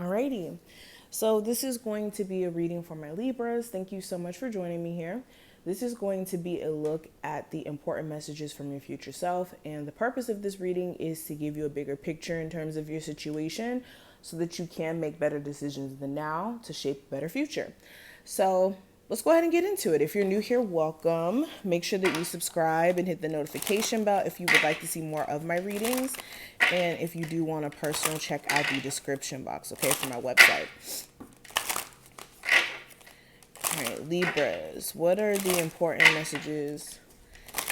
Alrighty. So this is going to be a reading for my Libras. Thank you so much for joining me here. This is going to be a look at the important messages from your future self. And the purpose of this reading is to give you a bigger picture in terms of your situation so that you can make better decisions in the now to shape a better future. So let's go ahead and get into it. If you're new here, welcome. Make sure that you subscribe and hit the notification bell if you would like to see more of my readings. And if you do want a personal, check out the description box, okay, for my website. All right, Libras, what are the important messages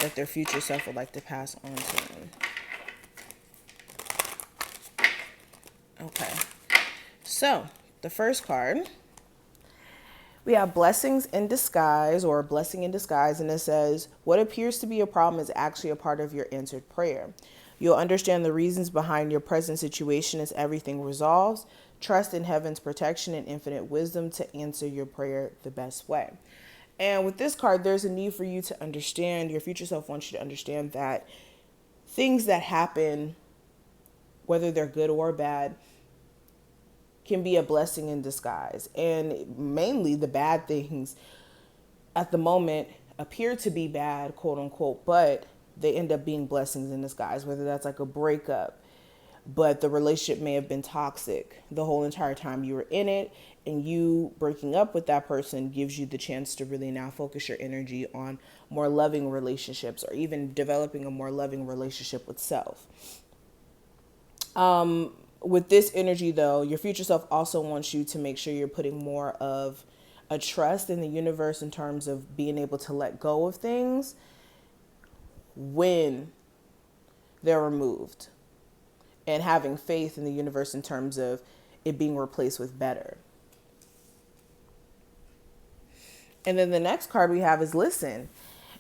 that their future self would like to pass on to them? Okay, so the first card, we have blessings in disguise, or blessing in disguise, and it says, what appears to be a problem is actually a part of your answered prayer. You'll understand the reasons behind your present situation as everything resolves. Trust in heaven's protection and infinite wisdom to answer your prayer the best way. And with this card, there's a need for you to understand, your future self wants you to understand that things that happen, whether they're good or bad, can be a blessing in disguise. And mainly the bad things at the moment appear to be bad, quote unquote, but they end up being blessings in disguise, whether that's like a breakup, but the relationship may have been toxic the whole entire time you were in it, and you breaking up with that person gives you the chance to really now focus your energy on more loving relationships, or even developing a more loving relationship with self. With this energy though, your future self also wants you to make sure you're putting more of a trust in the universe in terms of being able to let go of things when they're removed, and having faith in the universe in terms of it being replaced with better. And then the next card we have is listen.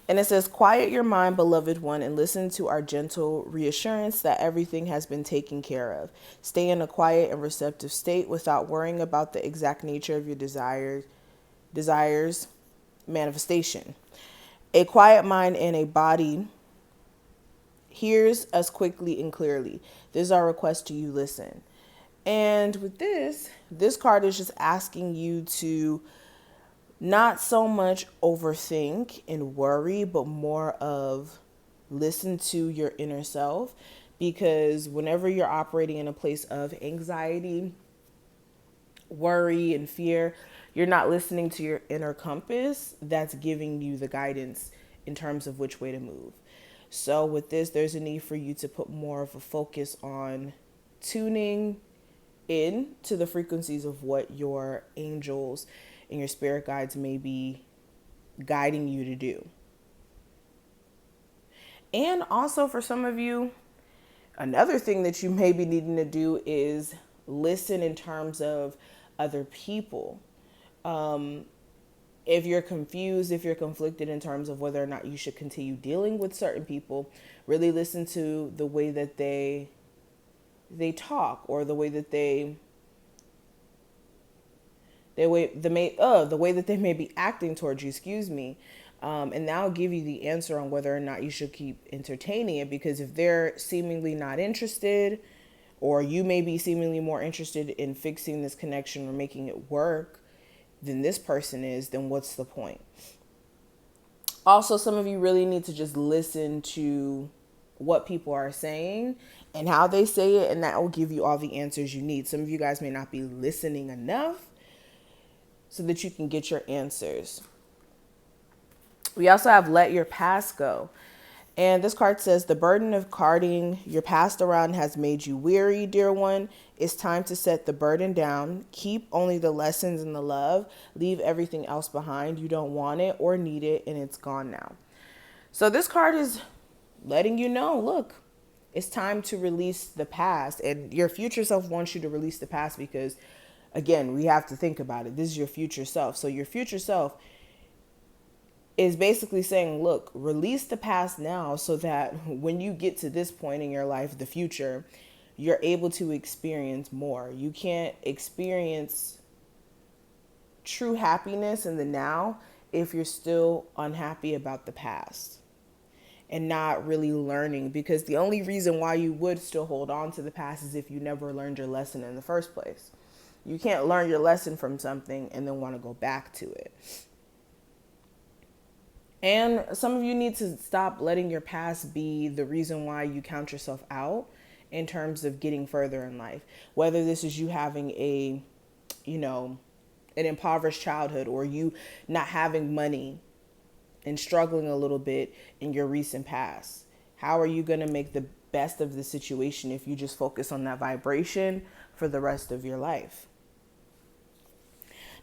And it says, quiet your mind, beloved one, and listen to our gentle reassurance that everything has been taken care of. Stay in a quiet and receptive state without worrying about the exact nature of your desires manifestation. A quiet mind and a body hears us quickly and clearly. This is our request to you, listen. And with this card is just asking you to not so much overthink and worry, but more of listen to your inner self. Because whenever you're operating in a place of anxiety, worry, and fear, you're not listening to your inner compass that's giving you the guidance in terms of which way to move. So with this, there's a need for you to put more of a focus on tuning in to the frequencies of what your angels and your spirit guides may be guiding you to do. And also for some of you, another thing that you may be needing to do is listen in terms of other people. If you're confused, if you're conflicted in terms of whether or not you should continue dealing with certain people, really listen to the way that they talk, or the way that the way that they may be acting towards you, excuse me. And that'll give you the answer on whether or not you should keep entertaining it. Because if they're seemingly not interested, or you may be seemingly more interested in fixing this connection or making it work than this person is, then what's the point? Also, some of you really need to just listen to what people are saying and how they say it, and that will give you all the answers you need. Some of you guys may not be listening enough so that you can get your answers. We also have let your past go. And this card says, the burden of carting your past around has made you weary, dear one. It's time to set the burden down. Keep only the lessons and the love. Leave everything else behind. You don't want it or need it, and it's gone now. So this card is letting you know, look, it's time to release the past. And your future self wants you to release the past because, again, we have to think about it. This is your future self. So your future self is basically saying, look, release the past now so that when you get to this point in your life, the future, you're able to experience more. You can't experience true happiness in the now if you're still unhappy about the past and not really learning, because the only reason why you would still hold on to the past is if you never learned your lesson in the first place. You can't learn your lesson from something and then want to go back to it. And some of you need to stop letting your past be the reason why you count yourself out in terms of getting further in life. Whether this is you having a, you know, an impoverished childhood, or you not having money and struggling a little bit in your recent past. How are you going to make the best of the situation if you just focus on that vibration for the rest of your life?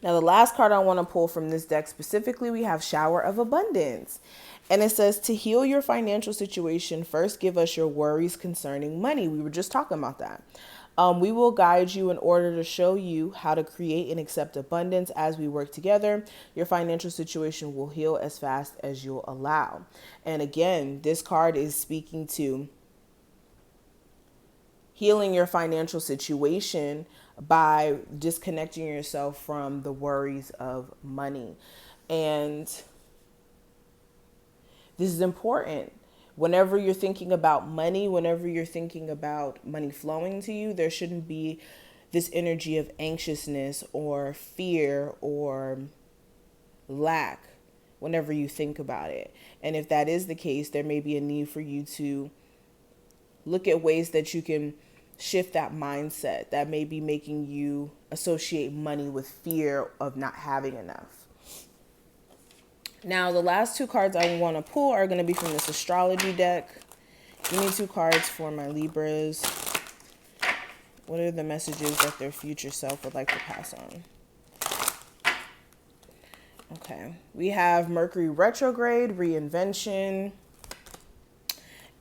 Now, the last card I want to pull from this deck specifically, we have Shower of Abundance. And it says, to heal your financial situation, first give us your worries concerning money. We were just talking about that. We will guide you in order to show you how to create and accept abundance as we work together. Your financial situation will heal as fast as you'll allow. And again, this card is speaking to healing your financial situation by disconnecting yourself from the worries of money. And this is important. Whenever you're thinking about money, whenever you're thinking about money flowing to you, there shouldn't be this energy of anxiousness or fear or lack whenever you think about it. And if that is the case, there may be a need for you to look at ways that you can shift that mindset that may be making you associate money with fear of not having enough. Now, the last two cards I want to pull are going to be from this astrology deck. Give me two cards for my Libras. What are the messages that their future self would like to pass on? Okay. We have Mercury retrograde, reinvention.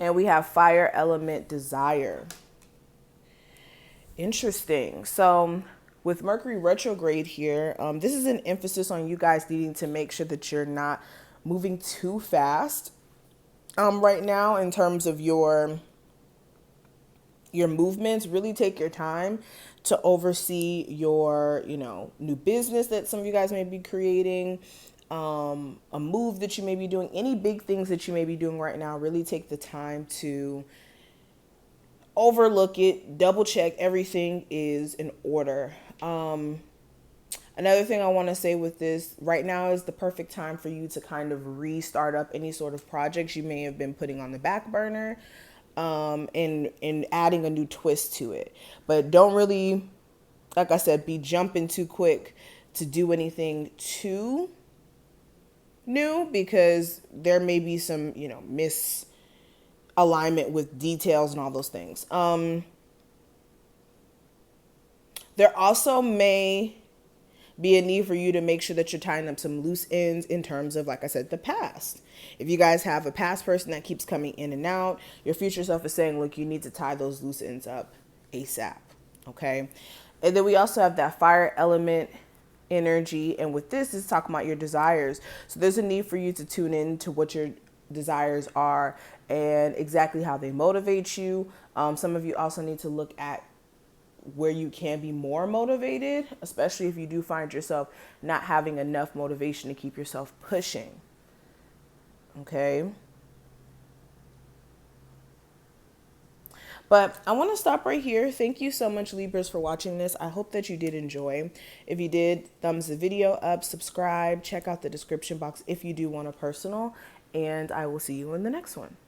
And we have fire element desire. Interesting. So with Mercury retrograde here, this is an emphasis on you guys needing to make sure that you're not moving too fast right now in terms of your movements. Really take your time to oversee your, new business that some of you guys may be creating, a move that you may be doing, any big things that you may be doing right now. Really take the time to overlook it, double check everything is in order. Another thing I want to say with this, right now is the perfect time for you to kind of restart up any sort of projects you may have been putting on the back burner, and adding a new twist to it. But don't really, like I said, be jumping too quick to do anything too new, because there may be some, misalignment with details and all those things. There also may be a need for you to make sure that you're tying up some loose ends in terms of, like I said, the past. If you guys have a past person that keeps coming in and out, your future self is saying, look, you need to tie those loose ends up ASAP. Okay. And then we also have that fire element energy. And with this is talking about your desires. So there's a need for you to tune in to what your desires are and exactly how they motivate you. Some of you also need to look at where you can be more motivated, especially if you do find yourself not having enough motivation to keep yourself pushing. Okay. But I want to stop right here. Thank you so much, Libras, for watching this. I hope that you did enjoy. If you did, thumbs the video up, subscribe, check out the description box if you do want a personal, and I will see you in the next one.